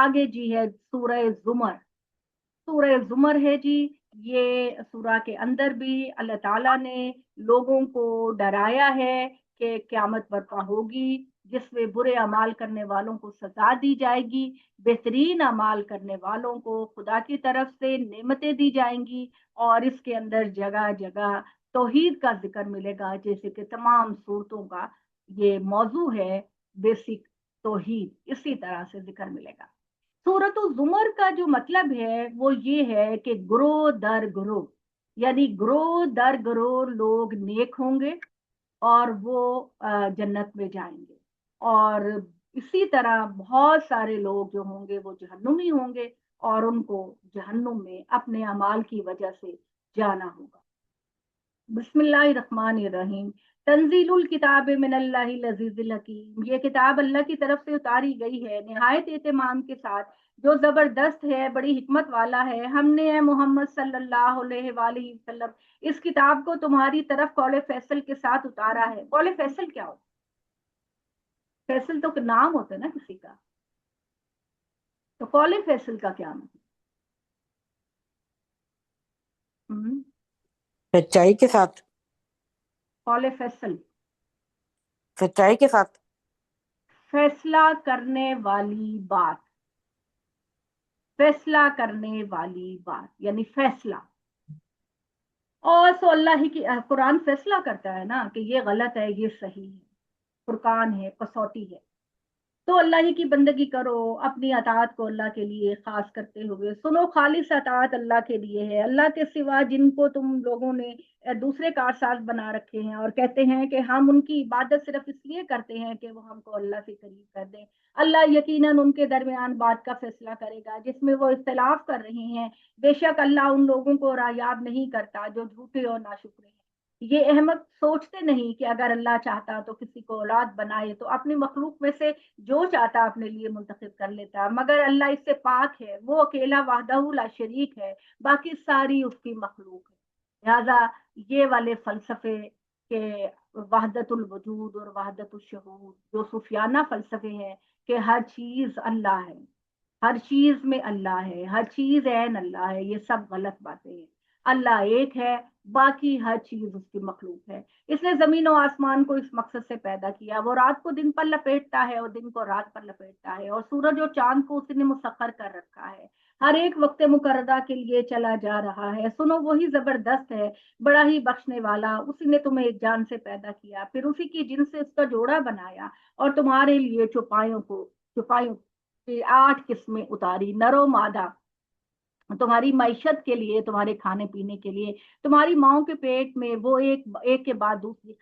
آگے جی ہے سورہ زمر. سورہ زمر ہے جی. یہ سورہ کے اندر بھی اللہ تعالیٰ نے لوگوں کو ڈرایا ہے کہ قیامت برپا ہوگی جس میں برے اعمال کرنے والوں کو سزا دی جائے گی, بہترین اعمال کرنے والوں کو خدا کی طرف سے نعمتیں دی جائیں گی, اور اس کے اندر جگہ جگہ توحید کا ذکر ملے گا, جیسے کہ تمام صورتوں کا یہ موضوع ہے بیسک توحید, اسی طرح سے ذکر ملے گا. سورۃ الزمر کا جو مطلب ہے وہ یہ ہے کہ گروہ در گروہ, یعنی گروہ در گروہ لوگ نیک ہوں گے اور وہ جنت میں جائیں گے, اور اسی طرح بہت سارے لوگ جو ہوں گے وہ جہنمی ہوں گے اور ان کو جہنم میں اپنے اعمال کی وجہ سے جانا ہوگا. بسم اللہ الرحمن الرحیم. تنزیل الکتاب من اللہ العزیز الحکیم. یہ کتاب اللہ کی طرف سے اتاری گئی ہے نہایت اہتمام کے ساتھ, جو زبردست ہے, بڑی حکمت والا ہے. ہم نے اے محمد صلی اللہ علیہ وآلہ وسلم اس کتاب کو تمہاری طرف قول فیصل کے ساتھ اتارا ہے. قول فیصل کیا ہوتا ہے؟ فیصل تو نام ہوتا ہے نا کسی کا, تو قول فیصل کا کیا مطلب؟ سچائی کے ساتھ. قول فیصل سچائی کے ساتھ. فیصلہ کرنے والی بات, فیصلہ کرنے والی بات یعنی فیصلہ. اور سو اللہ ہی کی قرآن فیصلہ کرتا ہے نا کہ یہ غلط ہے یہ صحیح ہے, فرقان ہے, کسوٹی ہے. تو اللہ ہی کی بندگی کرو, اپنی اطاعت کو اللہ کے لیے خاص کرتے ہوئے سنو. خالص اطاعت اللہ کے لیے ہے. اللہ کے سوا جن کو تم لوگوں نے دوسرے کارساز بنا رکھے ہیں اور کہتے ہیں کہ ہم ان کی عبادت صرف اس لیے کرتے ہیں کہ وہ ہم کو اللہ سے قریب کر دیں, اللہ یقیناً ان کے درمیان بات کا فیصلہ کرے گا جس میں وہ اختلاف کر رہے ہیں. بے شک اللہ ان لوگوں کو رایاب نہیں کرتا جو جھوٹے اور ناشکرے ہیں. یہ احمق سوچتے نہیں کہ اگر اللہ چاہتا تو کسی کو اولاد بنائے تو اپنی مخلوق میں سے جو چاہتا اپنے لیے منتخب کر لیتا, مگر اللہ اس سے پاک ہے, وہ اکیلا وحدہ لا شریک ہے, باقی ساری اس کی مخلوق ہے. لہذا یہ والے فلسفے کے وحدت الوجود اور وحدت الشہود جو صوفیانہ فلسفے ہیں کہ ہر چیز اللہ ہے, ہر چیز میں اللہ ہے, ہر چیز عین اللہ ہے, یہ سب غلط باتیں ہیں. اللہ ایک ہے, باقی ہر چیز اس کی مخلوق ہے. اس نے زمین و آسمان کو اس مقصد سے پیدا کیا, وہ رات کو دن پر لپیٹتا ہے اور دن کو رات پر لپیٹتا ہے, اور سورج اور چاند کو اس نے مسخر کر رکھا ہے. ہر ایک وقت مقررہ کے لیے چلا جا رہا ہے. سنو وہی زبردست ہے, بڑا ہی بخشنے والا. اسی نے تمہیں ایک جان سے پیدا کیا, پھر اسی کی جن سے اس کا جوڑا بنایا, اور تمہارے لیے چوپایوں کی 8 قسمیں اتاری, نر و مادہ, تمہاری معیشت کے لیے, تمہارے کھانے پینے کے لیے. تمہاری ماؤں کے پیٹ میں وہ ایک کے بعد دوسری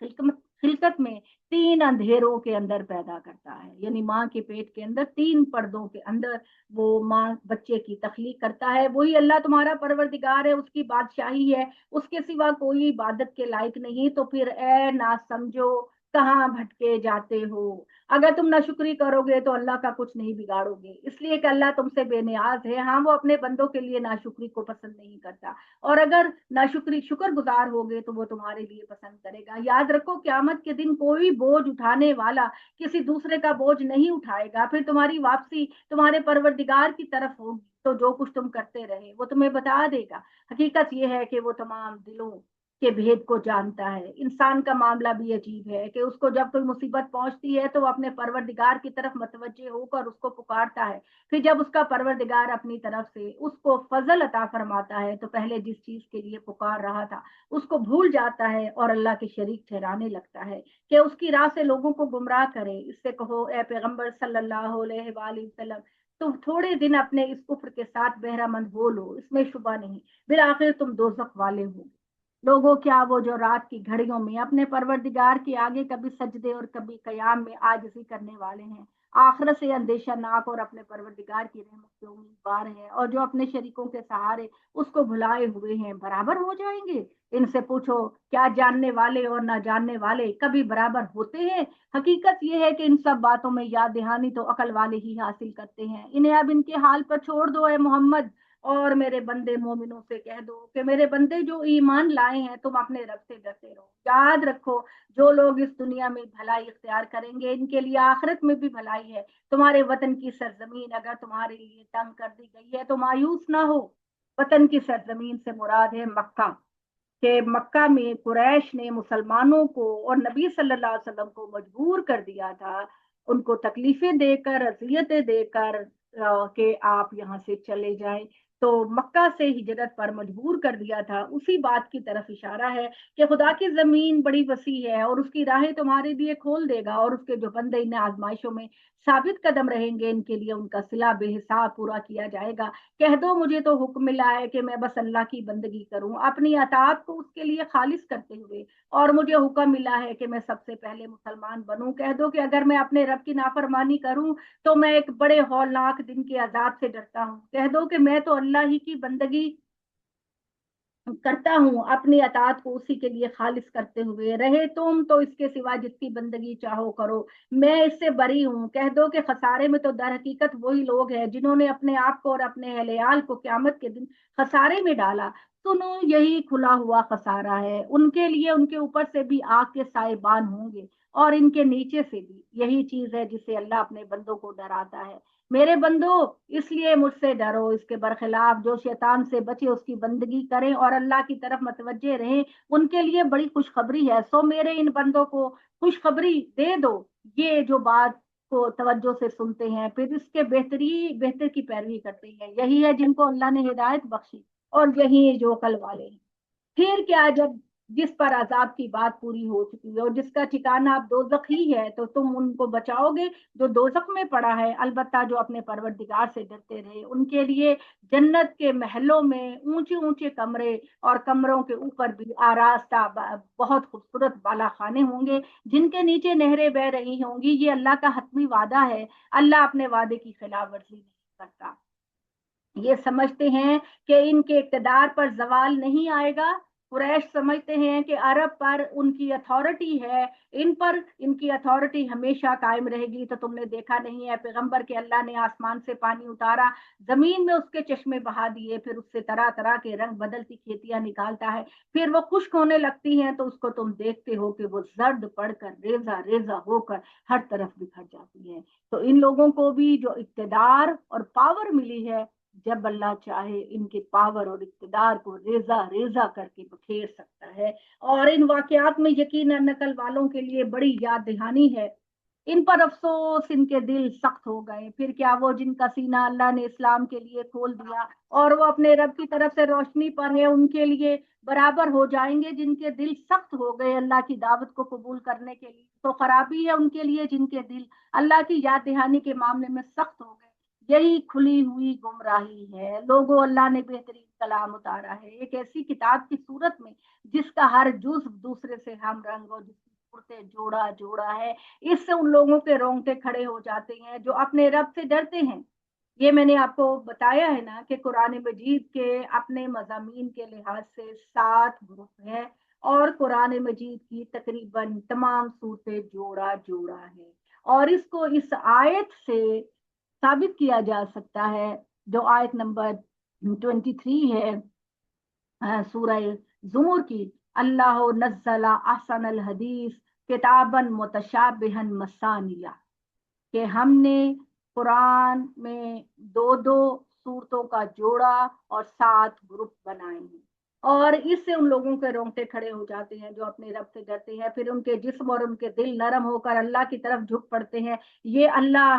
خلقت میں 3 اندھیروں کے اندر پیدا کرتا ہے, یعنی ماں کے پیٹ کے اندر 3 پردوں کے اندر وہ ماں بچے کی تخلیق کرتا ہے. وہی اللہ تمہارا پروردگار ہے, اس کی بادشاہی ہے, اس کے سوا کوئی عبادت کے لائق نہیں. تو پھر اے نہ سمجھو کہاں بھٹکے جاتے ہو. اگر تم ناشکری کرو گے تو اللہ کا کچھ نہیں بگاڑو گے, اس لیے کہ اللہ تم سے بے نیاز ہے. ہاں وہ اپنے بندوں کے لیے ناشکری کو پسند نہیں کرتا, اور اگر ناشکری شکر گزار ہوگے تو وہ تمہارے لیے پسند کرے گا. یاد رکھو قیامت کے دن کوئی بوجھ اٹھانے والا کسی دوسرے کا بوجھ نہیں اٹھائے گا. پھر تمہاری واپسی تمہارے پروردگار کی طرف ہوگی, تو جو کچھ تم کرتے رہے وہ تمہیں بتا دے گا. حقیقت یہ ہے کہ وہ تمام دلوں کے بھید کو جانتا ہے. انسان کا معاملہ بھی عجیب ہے کہ اس کو جب کوئی مصیبت پہنچتی ہے تو وہ اپنے پروردگار کی طرف متوجہ ہو کر اس کو پکارتا ہے. پھر جب اس کا پروردگار اپنی طرف سے اس کو فضل عطا فرماتا ہے تو پہلے جس چیز کے لیے پکار رہا تھا اس کو بھول جاتا ہے اور اللہ کے شریک ٹھہرانے لگتا ہے کہ اس کی راہ سے لوگوں کو گمراہ کرے. اس سے کہو اے پیغمبر صلی اللہ علیہ وآلہ وسلم, تم تھوڑے دن اپنے اس کفر کے ساتھ بہرہ مند ہو لو, اس میں شبہ نہیں, بالآخر تم دوزخ والے ہو. لوگوں کیا وہ جو رات کی گھڑیوں میں اپنے پروردگار کے آگے کبھی سجدے اور کبھی قیام میں عاجزی کرنے والے ہیں, آخرت سے اندیشہ ناک اور اپنے پروردگار کی رحمت کے امیدوار ہیں, اور جو اپنے شریکوں کے سہارے اس کو بھلائے ہوئے ہیں, برابر ہو جائیں گے؟ ان سے پوچھو کیا جاننے والے اور نہ جاننے والے کبھی برابر ہوتے ہیں؟ حقیقت یہ ہے کہ ان سب باتوں میں یاد دہانی تو عقل والے ہی حاصل کرتے ہیں. انہیں اب ان کے حال پر چھوڑ دو اے محمد, اور میرے بندے مومنوں سے کہہ دو کہ میرے بندے جو ایمان لائے ہیں تم اپنے رب سے ڈرتے رہو. یاد رکھو جو لوگ اس دنیا میں بھلائی اختیار کریں گے ان کے لیے آخرت میں بھی بھلائی ہے. تمہارے وطن کی سرزمین اگر تمہارے لیے تنگ کر دی گئی ہے تو مایوس نہ ہو. وطن کی سرزمین سے مراد ہے مکہ، کہ مکہ میں قریش نے مسلمانوں کو اور نبی صلی اللہ علیہ وسلم کو مجبور کر دیا تھا، ان کو تکلیفیں دے کر اذیتیں دے کر کہ آپ یہاں سے چلے جائیں. تو مکہ سے ہجرت پر مجبور کر دیا تھا. اسی بات کی طرف اشارہ ہے کہ خدا کی زمین بڑی وسیع ہے اور اس کی راہیں تمہارے لیے کھول دے گا، اور اس کے جو بندے ان آزمائشوں میں ثابت قدم رہیں گے ان کے لیے ان کا صلہ بے حساب پورا کیا جائے گا. کہہ دو مجھے تو حکم ملا ہے کہ میں بس اللہ کی بندگی کروں اپنی اطاعت کو اس کے لیے خالص کرتے ہوئے، اور مجھے حکم ملا ہے کہ میں سب سے پہلے مسلمان بنوں. کہہ دو کہ اگر میں اپنے رب کی نافرمانی کروں تو میں ایک بڑے ہولناک دن کے عذاب سے ڈرتا ہوں. کہہ دو کہ میں تو اللہ ہی کی بندگی کرتا ہوں اپنی اطاعت کو اسی کے لیے خالص کرتے ہوئے. رہے تم تو اس کے سوا جس کی بندگی چاہو کرو، میں اس سے بری ہوں. کہہ دو کہ خسارے میں تو در حقیقت وہی لوگ ہیں جنہوں نے اپنے آپ کو اور اپنے اہل عیال کو قیامت کے دن خسارے میں ڈالا. سنو یہی کھلا ہوا خسارہ ہے ان کے لیے، ان کے اوپر سے بھی آگ کے سائبان ہوں گے اور ان کے نیچے سے بھی. یہی چیز ہے جسے اللہ اپنے بندوں کو ڈراتا ہے. میرے بندو اس لیے مجھ سے ڈرو، اس کے برخلاف جو شیطان سے بچے اس کی بندگی کریں اور اللہ کی طرف متوجہ رہیں ان کے لیے بڑی خوشخبری ہے. سو میرے ان بندوں کو خوشخبری دے دو. یہ جو بات کو توجہ سے سنتے ہیں پھر اس کے بہتر کی پیروی کرتے ہیں، یہی ہے جن کو اللہ نے ہدایت بخشی اور یہی جو عقل والے ہیں. پھر کیا جب جس پر عذاب کی بات پوری ہو چکی ہے اور جس کا ٹھکانہ اب دوزخ ہی ہے تو تم ان کو بچاؤ گے جو دوزخ میں پڑا ہے. البتہ جو اپنے پروردگار سے ڈرتے رہے ان کے لیے جنت کے محلوں میں اونچے اونچے کمرے اور کمروں کے اوپر بھی آراستہ بہت خوبصورت بالا خانے ہوں گے جن کے نیچے نہریں بہ رہی ہوں گی. یہ اللہ کا حتمی وعدہ ہے. اللہ اپنے وعدے کی خلاف ورزی نہیں کرتا. یہ سمجھتے ہیں کہ ان کے اقتدار پر زوال نہیں آئے گا. قریش سمجھتے ہیں کہ عرب پر ان کی اتھارٹی ہے، ان پر ان کی اتھارٹی ہمیشہ قائم رہے گی. تو تم نے دیکھا نہیں ہے پیغمبر کے اللہ نے آسمان سے پانی اتارا، زمین میں اس کے چشمے بہا دیے، پھر اس سے طرح طرح کے رنگ بدلتی کھیتیاں نکالتا ہے، پھر وہ خشک ہونے لگتی ہیں تو اس کو تم دیکھتے ہو کہ وہ زرد پڑ کر ریزہ ریزہ ہو کر ہر طرف بکھر جاتی ہے. تو ان لوگوں کو بھی جو اقتدار اور پاور ملی ہے، جب اللہ چاہے ان کے پاور اور اقتدار کو ریزہ ریزہ کر کے بکھیر سکتا ہے. اور ان واقعات میں یقیناً نقل والوں کے لیے بڑی یاد دہانی ہے. ان پر افسوس، ان کے دل سخت ہو گئے. پھر کیا وہ جن کا سینہ اللہ نے اسلام کے لیے کھول دیا اور وہ اپنے رب کی طرف سے روشنی پر ہے ان کے لیے برابر ہو جائیں گے جن کے دل سخت ہو گئے اللہ کی دعوت کو قبول کرنے کے لیے؟ تو خرابی ہے ان کے لیے جن کے دل اللہ کی یاد دہانی کے معاملے میں سخت ہو گئے. یہی کھلی ہوئی گمراہی ہے. لوگوں اللہ نے بہترین کلام اتارا ہے ایک ایسی کتاب کی صورت میں جس کا ہر جزو دوسرے سے ہم رنگ اور جس کی صورتیں جوڑا جوڑا ہے. اس سے ان لوگوں کے رونگٹے کھڑے ہو جاتے ہیں جو اپنے رب سے ڈرتے ہیں. یہ میں نے آپ کو بتایا ہے نا کہ قرآن مجید کے اپنے مضامین کے لحاظ سے 7 گروپ ہے اور قرآن مجید کی تقریباً تمام صورتیں جوڑا جوڑا ہے. اور اس کو اس آیت سے ثابت کیا جا سکتا ہے جو آیت نمبر 23 ہے سورہ زمر کی: اللہ نزل احسن الحدیث کتابا متشابہا مثانیہ، کہ ہم نے قرآن میں 2 صورتوں کا جوڑا اور 7 گروپ بنائے ہیں. اور اس سے ان لوگوں کے رونگٹے کھڑے ہو جاتے ہیں جو اپنے رب سے ڈرتے ہیں، پھر ان کے جسم اور ان کے دل نرم ہو کر اللہ کی طرف جھک پڑتے ہیں. یہ اللہ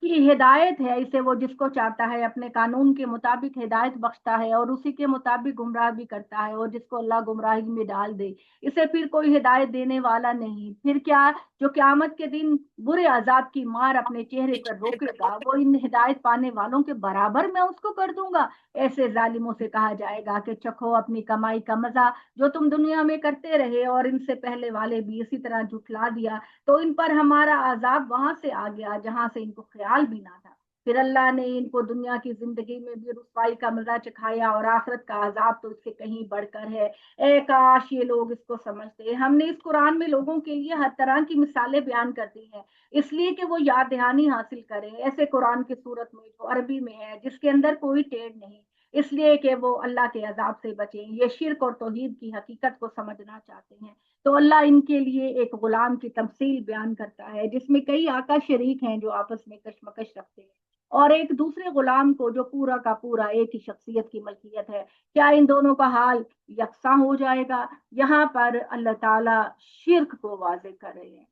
کی ہدایت ہے. اسے وہ جس کو چاہتا ہے اپنے قانون کے مطابق ہدایت بخشتا ہے اور اسی کے مطابق گمراہ بھی کرتا ہے، اور جس کو اللہ گمراہی میں ڈال دے اسے پھر کوئی ہدایت دینے والا نہیں. پھر کیا جو قیامت کے دن برے عذاب کی مار اپنے چہرے پر روکے گا وہ ان ہدایت پانے والوں کے برابر میں اس کو کر دوں گا؟ ایسے ظالموں سے کہا جائے گا کہ چکھو اپنی کمائی کا مزہ جو تم دنیا میں کرتے رہے اور ان سے پہلے والے بھی اسی طرح جھٹلا دیا، تو ان پر ہمارا عذاب وہاں سے آ گیا جہاں سے ان کو خیال بھی نہ تھا. پھر اللہ نے ان کو دنیا کی زندگی میں بھی رسوائی کا مزہ چکھایا اور آخرت کا عذاب تو اس سے کہیں بڑھ کر ہے۔ اے کاش یہ لوگ اس کو سمجھتے۔ ہم نے اس قرآن میں لوگوں کے لیے ہر طرح کی مثالیں بیان کر دی ہیں، اس لیے کہ وہ یاد دہانی حاصل کریں ایسے قرآن کی صورت میں جو عربی میں ہے، جس کے اندر کوئی ٹیڑھ نہیں، اس لیے کہ وہ اللہ کے عذاب سے بچیں۔ یہ شرک اور توحید کی حقیقت کو سمجھنا چاہتے ہیں تو اللہ ان کے لیے ایک غلام کی تمثیل بیان کرتا ہے جس میں کئی آقا شریک ہیں جو آپس میں کشمکش رکھتے ہیں، اور ایک دوسرے غلام کو جو پورا کا پورا ایک ہی شخصیت کی ملکیت ہے۔ کیا ان دونوں کا حال یکساں ہو جائے گا؟ یہاں پر اللہ تعالیٰ شرک کو واضح کر رہے ہیں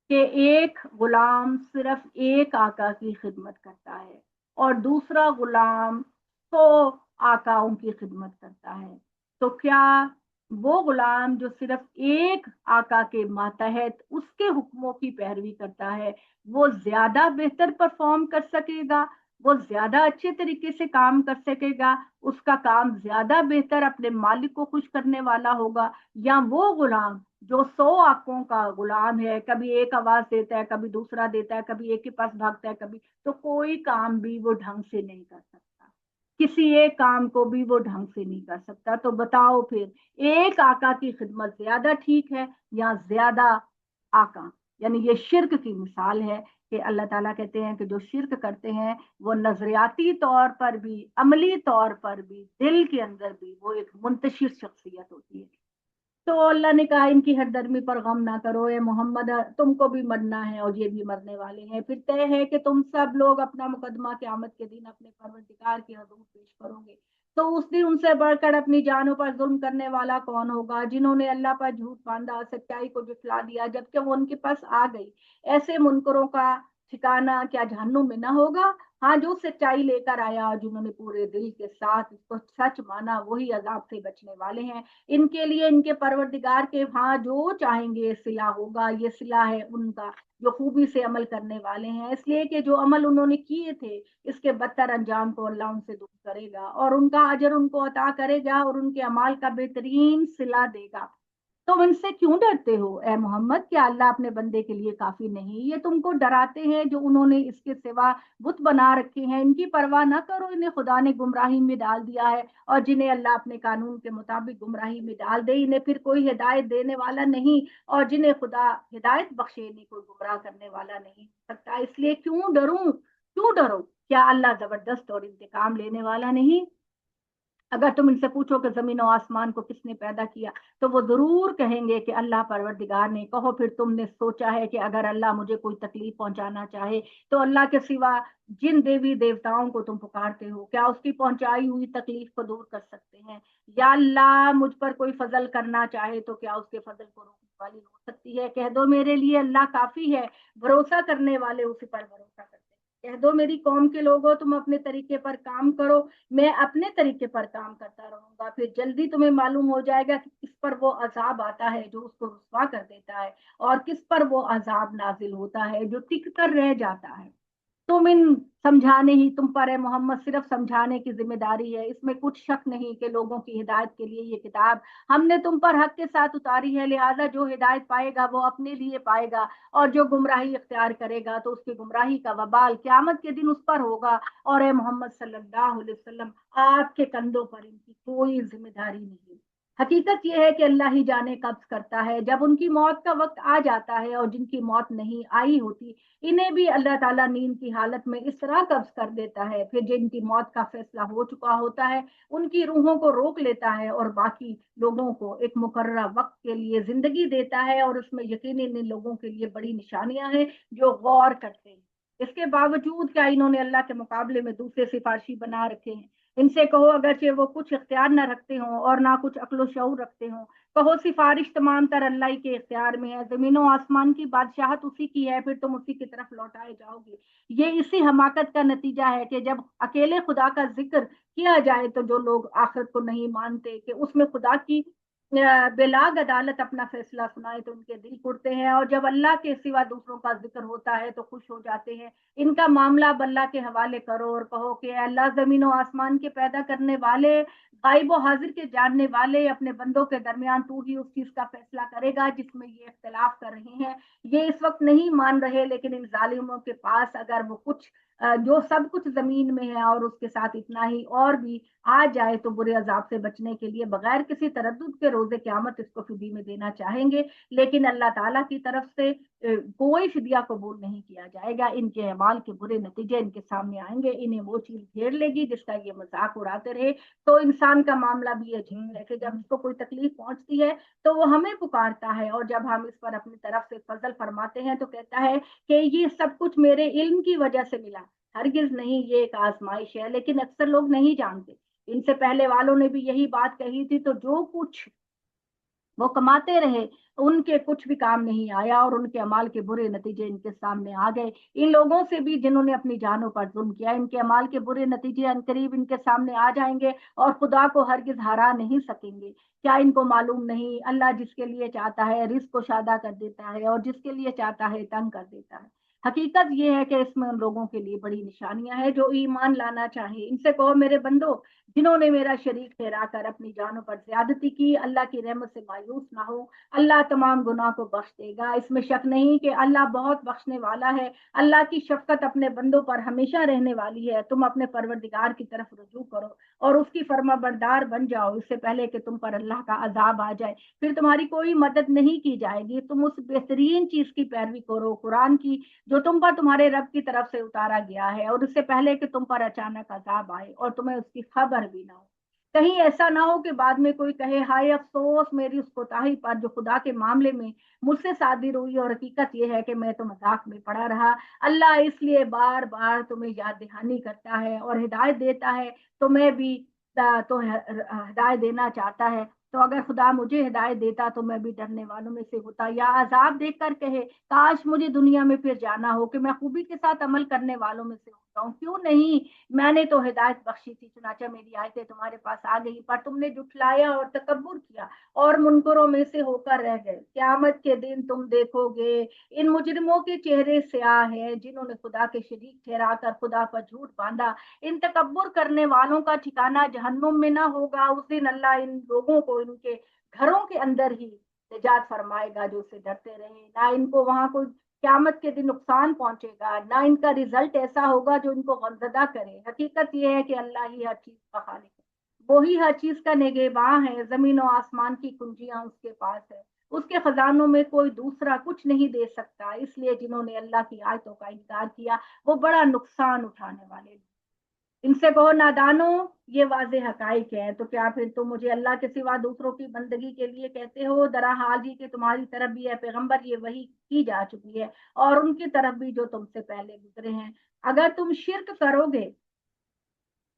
کہ ایک غلام صرف ایک آقا کی خدمت کرتا ہے اور دوسرا غلام 100 آقاؤں کی خدمت کرتا ہے۔ تو کیا وہ غلام جو صرف ایک آقا کے ماتحت اس کے حکموں کی پیروی کرتا ہے وہ زیادہ بہتر پرفارم کر سکے گا، وہ زیادہ اچھے طریقے سے کام کر سکے گا، اس کا کام زیادہ بہتر اپنے مالک کو خوش کرنے والا ہوگا، یا وہ غلام جو 100 آنکھوں کا غلام ہے، کبھی ایک آواز دیتا ہے، کبھی دوسرا دیتا ہے، کبھی ایک کے پاس بھاگتا ہے، کبھی تو کوئی کام بھی وہ ڈھنگ سے نہیں کر سکتا، کسی ایک کام کو بھی وہ ڈھنگ سے نہیں کر سکتا۔ تو بتاؤ پھر ایک آقا کی خدمت زیادہ ٹھیک ہے یا زیادہ آقا؟ یعنی یہ شرک کی مثال ہے کہ اللہ تعالیٰ کہتے ہیں کہ جو شرک کرتے ہیں وہ نظریاتی طور پر بھی، عملی طور پر بھی، دل کے اندر بھی وہ ایک منتشر شخصیت ہوتی ہے۔ تو اللہ نے کہا ان کی ہر درمی پر غم نہ کرو، اے محمد تم کو بھی مرنا ہے اور یہ بھی مرنے والے ہیں، پھر طے ہے کہ تم سب لوگ اپنا مقدمہ قیامت کے دن اپنے پروردگار کی حضور پیش کرو گے۔ تو اس دن ان سے بڑھ کر اپنی جانوں پر ظلم کرنے والا کون ہوگا؟ جنہوں نے اللہ پر جھوٹ باندھا، سچائی کو جھٹلا دیا جبکہ وہ ان کے پاس آ گئی۔ ایسے منکروں کا ٹھکانہ کیا جہنم میں نہ ہوگا؟ ہاں، جو سچائی لے کر آیا اور جنہوں نے پورے دل کے ساتھ اس کو سچ مانا وہی عذاب سے بچنے والے ہیں۔ ان کے لیے ان کے پروردگار کے ہاں جو چاہیں گے صلہ ہوگا، یہ صلہ ہے ان کا جو خوبی سے عمل کرنے والے ہیں، اس لیے کہ جو عمل انہوں نے کیے تھے اس کے بدتر انجام کو اللہ ان سے دور کرے گا اور ان کا اجر ان کو عطا کرے گا اور ان کے اعمال کا بہترین صلہ دے گا۔ تم ان سے کیوں ڈرتے ہو اے محمد؟ کیا اللہ اپنے بندے کے لیے کافی نہیں؟ یہ تم کو ڈراتے ہیں جو انہوں نے اس کے سوا بت بنا رکھے ہیں۔ ان کی پرواہ نہ کرو، انہیں خدا نے گمراہی میں ڈال دیا ہے، اور جنہیں اللہ اپنے قانون کے مطابق گمراہی میں ڈال دے انہیں پھر کوئی ہدایت دینے والا نہیں، اور جنہیں خدا ہدایت بخشے انہیں کوئی گمراہ کرنے والا نہیں سکتا۔ اس لیے کیوں ڈروں؟ کیوں ڈرو؟ کیا اللہ زبردست اور انتقام لینے والا نہیں؟ اگر تم ان سے پوچھو کہ زمین و آسمان کو کس نے پیدا کیا تو وہ ضرور کہیں گے کہ اللہ پروردگار نے۔ کہو پھر تم نے سوچا ہے کہ اگر اللہ مجھے کوئی تکلیف پہنچانا چاہے تو اللہ کے سوا جن دیوی دیوتاؤں کو تم پکارتے ہو کیا اس کی پہنچائی ہوئی تکلیف کو دور کر سکتے ہیں؟ یا اللہ مجھ پر کوئی فضل کرنا چاہے تو کیا اس کے فضل کو روکنے والی ہو سکتی ہے؟ کہہ دو میرے لیے اللہ کافی ہے، بھروسہ کرنے والے اسی پر بھروسہ کرتے ہیں۔ کہہ دو میری قوم کے لوگوں تم اپنے طریقے پر کام کرو، میں اپنے طریقے پر کام کرتا رہوں گا، پھر جلدی تمہیں معلوم ہو جائے گا کہ کس پر وہ عذاب آتا ہے جو اس کو رسوا کر دیتا ہے اور کس پر وہ عذاب نازل ہوتا ہے جو ٹک کر رہ جاتا ہے۔ تم ان سمجھانے ہی تم پر ہے محمد، صرف سمجھانے کی ذمہ داری ہے، اس میں کچھ شک نہیں کہ لوگوں کی ہدایت کے لیے یہ کتاب ہم نے تم پر حق کے ساتھ اتاری ہے، لہٰذا جو ہدایت پائے گا وہ اپنے لیے پائے گا اور جو گمراہی اختیار کرے گا تو اس کی گمراہی کا وبال قیامت کے دن اس پر ہوگا، اور اے محمد صلی اللہ علیہ وسلم آپ کے کندھوں پر ان کی کوئی ذمہ داری نہیں۔ حقیقت یہ ہے کہ اللہ ہی جانے قبض کرتا ہے جب ان کی موت کا وقت آ جاتا ہے، اور جن کی موت نہیں آئی ہوتی انہیں بھی اللہ تعالیٰ نیند کی حالت میں اس طرح قبض کر دیتا ہے، پھر جن کی موت کا فیصلہ ہو چکا ہوتا ہے ان کی روحوں کو روک لیتا ہے اور باقی لوگوں کو ایک مقررہ وقت کے لیے زندگی دیتا ہے، اور اس میں یقیناً ان لوگوں کے لیے بڑی نشانیاں ہیں جو غور کرتے ہیں۔ اس کے باوجود کیا انہوں نے اللہ کے مقابلے میں دوسرے سفارشی بنا رکھے ہیں؟ ان سے کہو اگرچہ وہ کچھ اختیار نہ رکھتے ہوں اور نہ کچھ عقل و شعور رکھتے ہوں، کہو سفارش تمام تر اللہ ہی کے اختیار میں ہے، زمین و آسمان کی بادشاہت اسی کی ہے، پھر تم اسی کی طرف لوٹائے جاؤ گے۔ یہ اسی حماقت کا نتیجہ ہے کہ جب اکیلے خدا کا ذکر کیا جائے تو جو لوگ آخرت کو نہیں مانتے کہ اس میں خدا کی بلاگ عدالت اپنا فیصلہ سنائے تو ان کے دل اڑتے ہیں، اور جب اللہ کے سوا دوسروں کا ذکر ہوتا ہے تو خوش ہو جاتے ہیں۔ ان کا معاملہ اب اللہ کے حوالے کرو اور کہو کہ اللہ زمین و آسمان کے پیدا کرنے والے، غائب و حاضر کے جاننے والے، اپنے بندوں کے درمیان تو ہی اس چیز کا فیصلہ کرے گا جس میں یہ اختلاف کر رہے ہیں۔ یہ اس وقت نہیں مان رہے لیکن ان ظالموں کے پاس اگر وہ کچھ جو سب کچھ زمین میں ہے اور اس کے ساتھ اتنا ہی اور بھی آ جائے تو برے عذاب سے بچنے کے لیے بغیر کسی تردد کے روز قیامت اس کو فدی میں دینا چاہیں گے، لیکن اللہ تعالیٰ کی طرف سے کوئی فدیہ قبول نہیں کیا جائے گا۔ ان کے اعمال کے برے نتیجے ان کے سامنے آئیں گے، انہیں وہ چیز گھیر لے گی جس کا یہ مذاق اڑاتے رہے۔ تو انسان کا معاملہ بھی عجیب ہے کہ جب اس کو کوئی تکلیف پہنچتی ہے تو وہ ہمیں پکارتا ہے، اور جب ہم اس پر اپنی طرف سے فضل فرماتے ہیں تو کہتا ہے کہ یہ سب کچھ میرے علم کی وجہ سے ملا۔ ہرگز نہیں، یہ ایک آزمائش ہے، لیکن اکثر لوگ نہیں جانتے۔ ان سے پہلے والوں نے بھی یہی بات کہی تھی، تو جو کچھ وہ کماتے رہے ان کے کچھ بھی کام نہیں آیا، اور ان کے اعمال کے برے نتیجے ان کے سامنے آ گئے۔ ان لوگوں سے بھی جنہوں نے اپنی جانوں پر ظلم کیا، ان کے اعمال کے برے نتیجے عنقریب ان کے سامنے آ جائیں گے، اور خدا کو ہرگز ہرا نہیں سکیں گے۔ کیا ان کو معلوم نہیں، اللہ جس کے لیے چاہتا ہے رزق کو شادہ کر دیتا ہے، اور جس کے لیے چاہتا ہے تنگ کر دیتا ہے۔ حقیقت یہ ہے کہ اس میں ان لوگوں کے لیے بڑی نشانیاں ہیں جو ایمان لانا چاہے۔ ان سے کہو میرے بندو، جنہوں نے میرا شریک ٹھہرا کر اپنی جانوں پر زیادتی کی، اللہ کی رحمت سے مایوس نہ ہو، اللہ تمام گناہ کو بخش دے گا۔ اس میں شک نہیں کہ اللہ بہت بخشنے والا ہے۔ اللہ کی شفقت اپنے بندوں پر ہمیشہ رہنے والی ہے۔ تم اپنے پروردگار کی طرف رجوع کرو اور اس کی فرما بردار بن جاؤ، اس سے پہلے کہ تم پر اللہ کا عذاب آ جائے، پھر تمہاری کوئی مدد نہیں کی جائے گی۔ تم اس بہترین چیز کی پیروی کرو، قرآن کی، جو تم پر تمہارے رب کی طرف سے اتارا گیا ہے، اور اس سے پہلے کہ تم پر اچانک عذاب آئے اور تمہیں اس کی خبر بھی نہ ہو۔ کہیں ایسا نہ ہو کہ بعد میں کوئی کہے ہائے افسوس میری اس کوتاہی پر جو خدا کے معاملے میں مجھ سے صادر ہوئی، اور حقیقت یہ ہے کہ میں تو مذاق میں پڑا رہا۔ اللہ اس لیے بار بار تمہیں یاد دہانی کرتا ہے اور ہدایت دیتا ہے، تو میں بھی تو ہدایت دینا چاہتا ہے۔ تو اگر خدا مجھے ہدایت دیتا تو میں بھی ڈرنے والوں میں سے ہوتا، یا عذاب دیکھ کر کہے کاش مجھے دنیا میں پھر جانا ہو کہ میں خوبی کے ساتھ عمل کرنے والوں میں سے ہوتا ہوں۔ کیوں نہیں، میں نے تو ہدایت بخشی تھی، چنانچہ میری آیتیں تمہارے پاس آ گئی، پر تم نے جھٹلایا اور تکبر کیا اور منکروں میں سے ہو کر رہ گئے۔ قیامت کے دن تم دیکھو گے ان مجرموں کے چہرے سیاہ ہیں جنہوں نے خدا کے شریک ٹھہرا کر خدا پر جھوٹ باندھا۔ ان تکبر کرنے والوں کا ٹھکانہ جہنم میں نہ ہوگا۔ اس دن اللہ ان لوگوں کو ان کے گھروں کے اندر ہی نجات فرمائے گا جو اسے ڈرتے رہے، نہ ان کو وہاں کوئی قیامت کے دن نقصان پہنچے گا، نہ ان کا رزلٹ ایسا ہوگا جو ان کو غمزدہ کرے۔ حقیقت یہ ہے کہ اللہ ہی ہر چیز کا خالق ہے، وہی ہر چیز کا نگہباں ہے۔ زمین و آسمان کی کنجیاں اس کے پاس ہے، اس کے خزانوں میں کوئی دوسرا کچھ نہیں دے سکتا۔ اس لیے جنہوں نے اللہ کی آیتوں کا انکار کیا وہ بڑا نقصان اٹھانے والے ہیں۔ ان سے کہو نادانو، یہ واضح حقائق ہے، تو کیا پھر تم مجھے اللہ کے سوا دوسروں کی بندگی کے لیے کہتے ہو؟ درا حال ہی کہ تمہاری طرف بھی ہے پیغمبر، یہ وہی کی جا چکی ہے، اور ان کی طرف بھی جو تم سے پہلے گزرے ہیں۔ اگر تم شرک کرو گے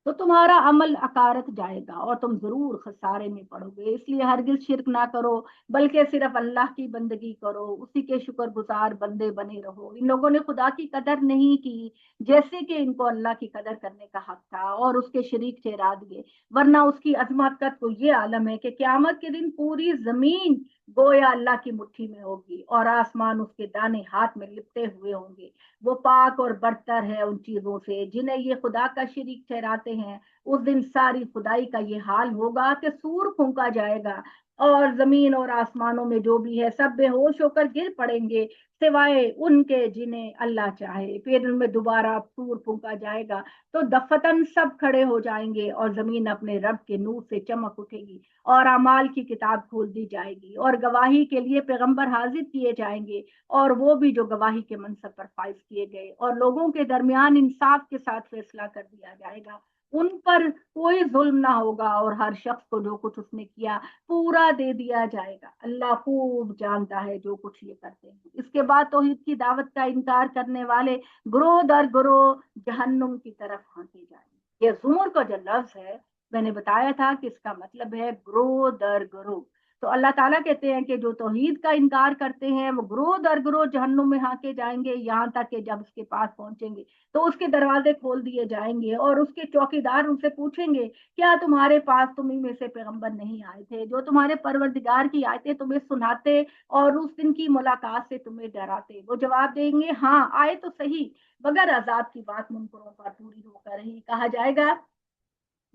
تو تمہارا عمل اکارت جائے گا اور تم ضرور خسارے میں پڑو گے۔ اس لیے ہرگز شرک نہ کرو، بلکہ صرف اللہ کی بندگی کرو، اسی کے شکر گزار بندے بنے رہو۔ ان لوگوں نے خدا کی قدر نہیں کی جیسے کہ ان کو اللہ کی قدر کرنے کا حق تھا، اور اس کے شریک ٹھہرا دیے، ورنہ اس کی عظمت کا تو یہ عالم ہے کہ قیامت کے دن پوری زمین گویا اللہ کی مٹھی میں ہوگی، اور آسمان اس کے دانے ہاتھ میں لپٹے ہوئے ہوں گے۔ وہ پاک اور برتر ہے ان چیزوں سے جنہیں یہ خدا کا شریک ٹھہراتے ہیں۔ اس دن ساری خدائی کا یہ حال ہوگا کہ سور پھونکا جائے گا، اور زمین اور آسمانوں میں جو بھی ہے سب بے ہوش ہو کر گر پڑیں گے، سوائے ان کے جنہیں اللہ چاہے۔ پھر ان میں دوبارہ سور پھونکا جائے گا تو دفتن سب کھڑے ہو جائیں گے، اور زمین اپنے رب کے نور سے چمک اٹھے گی، اور اعمال کی کتاب کھول دی جائے گی، اور گواہی کے لیے پیغمبر حاضر کیے جائیں گے، اور وہ بھی جو گواہی کے منصب پر فائز کیے گئے، اور لوگوں کے درمیان انصاف کے ساتھ فیصلہ کر دیا جائے گا۔ ان پر کوئی ظلم نہ ہوگا، اور ہر شخص کو جو کچھ اس نے کیا پورا دے دیا جائے گا۔ اللہ خوب جانتا ہے جو کچھ یہ کرتے ہیں۔ اس کے بعد توحید کی دعوت کا انکار کرنے والے گروہ در گروہ جہنم کی طرف ہانکے جائیں گے۔ یہ زمر کا جو لفظ ہے میں نے بتایا تھا کہ اس کا مطلب ہے گروہ در گروہ۔ تو اللہ تعالیٰ کہتے ہیں کہ جو توحید کا انکار کرتے ہیں وہ گروہ در گروہ جہنم میں ہانکے جائیں گے، یہاں تک کہ جب اس کے پاس پہنچیں گے تو اس کے دروازے کھول دیے جائیں گے، اور اس کے چوکیدار ان سے پوچھیں گے کیا تمہارے پاس تمہیں میں سے پیغمبر نہیں آئے تھے جو تمہارے پروردگار کی آیتیں تمہیں سناتے اور اس دن کی ملاقات سے تمہیں ڈراتے؟ وہ جواب دیں گے ہاں آئے تو صحیح، مگر عذاب کی بات منکروں پر پوری ہو کر ہی۔ کہا جائے گا